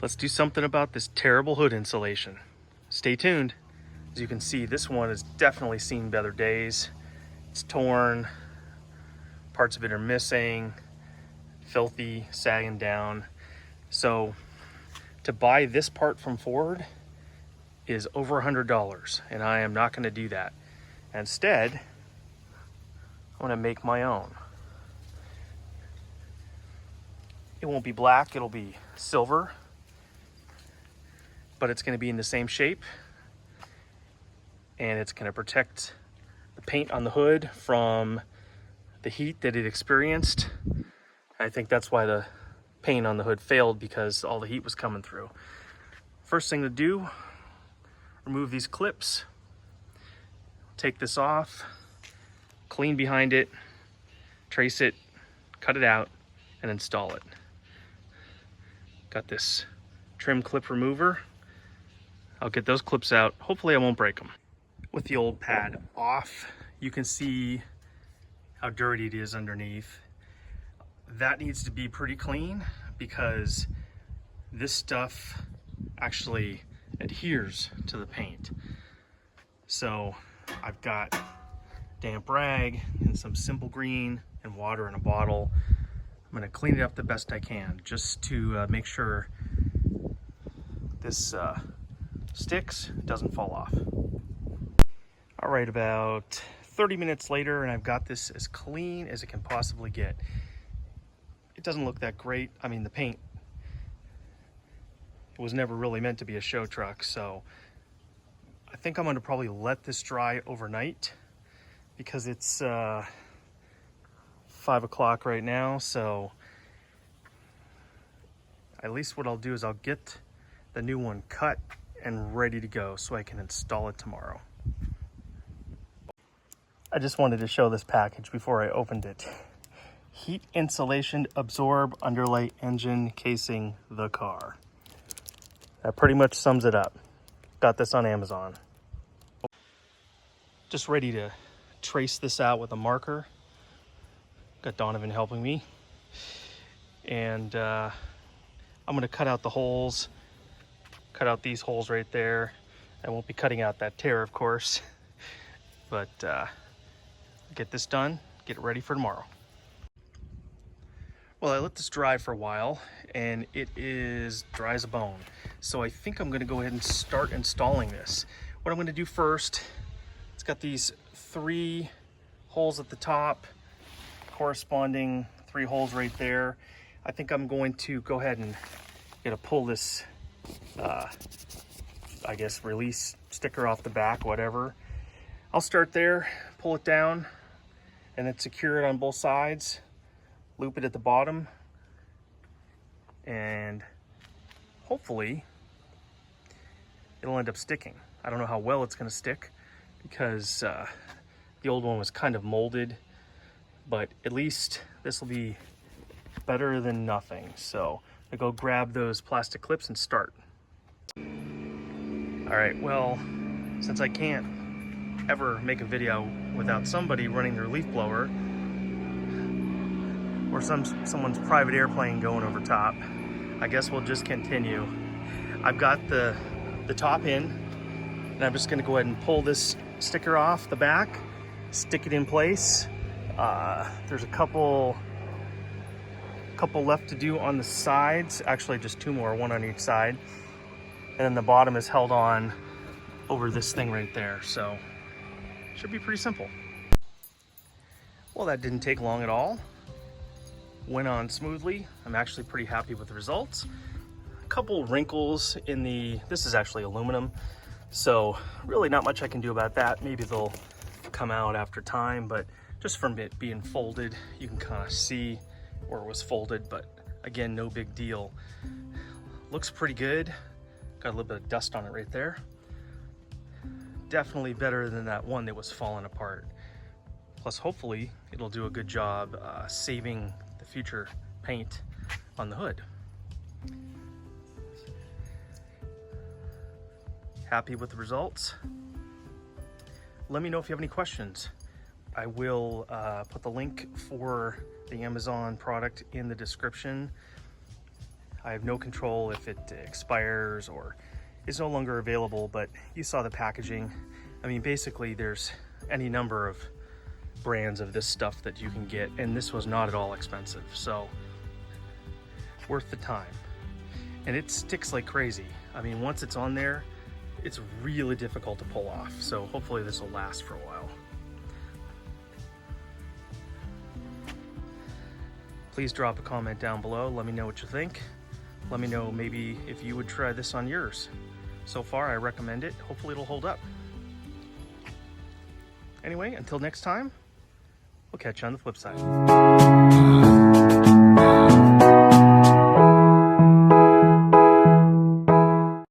Let's do something about this terrible hood insulation. Stay tuned. As you can see, this one has definitely seen better days. It's torn, parts of it are missing, filthy, sagging down. So to buy this part from Ford is over $100, and I am not going to do that. Instead, I'm going to make my own. It won't be black, it'll be silver, but it's going to be in the same shape, and it's going to protect the paint on the hood from the heat that it experienced. I think that's why the paint on the hood failed, because all the heat was coming through. First thing to do, remove these clips, take this off, clean behind it, trace it, cut it out, and install it. Got this trim clip remover. I'll get those clips out. Hopefully I won't break them. With the old pad off, you can see how dirty it is underneath. That needs to be pretty clean because this stuff actually adheres to the paint. So I've got damp rag and some simple green and water in a bottle. I'm going to clean it up the best I can just to make sure this sticks, doesn't fall off. All right, about 30 minutes later, and I've got this as clean as it can possibly get. It doesn't look that great. I mean, the paint was never really meant to be a show truck, so I think I'm going to probably let this dry overnight because it's 5 o'clock right now. So at least what I'll do is I'll get the new one cut and ready to go so I can install it tomorrow. I just wanted to show this package before I opened it. Heat insulation absorb underlay engine casing the car. That pretty much sums it up. Got this on Amazon. Just ready to trace this out with a marker. Got Donovan helping me. And I'm gonna cut out the holes. Cut out these holes right there. I won't be cutting out that tear, of course. But get this done, get it ready for tomorrow. Well, I let this dry for a while and it is dry as a bone. So I think I'm gonna go ahead and start installing this. What I'm gonna do first, it's got these 3 holes at the top, corresponding 3 holes right there. I think I'm going to go ahead and pull this, I guess, release sticker off the back, whatever. I'll start there, pull it down, and then secure it on both sides. Loop it at the bottom, and hopefully it'll end up sticking. I don't know how well it's going to stick because the old one was kind of molded, but at least this will be better than nothing. So I go grab those plastic clips and start. All right, well, since I can't ever make a video without somebody running their leaf blower or someone's private airplane going over top, I guess we'll just continue. I've got the top in, and I'm just gonna go ahead and pull this sticker off the back, stick it in place. There's a couple left to do on the sides, actually just 2 more, 1 on each side. And then the bottom is held on over this thing right there. So should be pretty simple. Well, that didn't take long at all. Went on smoothly. I'm actually pretty happy with the results. A couple wrinkles in this is actually aluminum, so really not much I can do about that. Maybe they'll come out after time, but just from it being folded, you can kind of see where it was folded, but again, no big deal. Looks pretty good. Got a little bit of dust on it right there. Definitely better than that one that was falling apart. Plus, hopefully, it'll do a good job saving the future paint on the hood. happy with the results. Let me know if you have any questions. I will put the link for the Amazon product in the description. I have no control if it expires or is no longer available, but you saw the packaging. I mean, basically there's any number of brands of this stuff that you can get, and this was not at all expensive, so worth the time. And it sticks like crazy. I mean, once it's on there, it's really difficult to pull off, so hopefully this will last for a while. Please drop a comment down below, let me know what you think. Let me know maybe if you would try this on yours. So far I recommend it, hopefully it'll hold up. Anyway, until next time, we'll catch you on the flip side.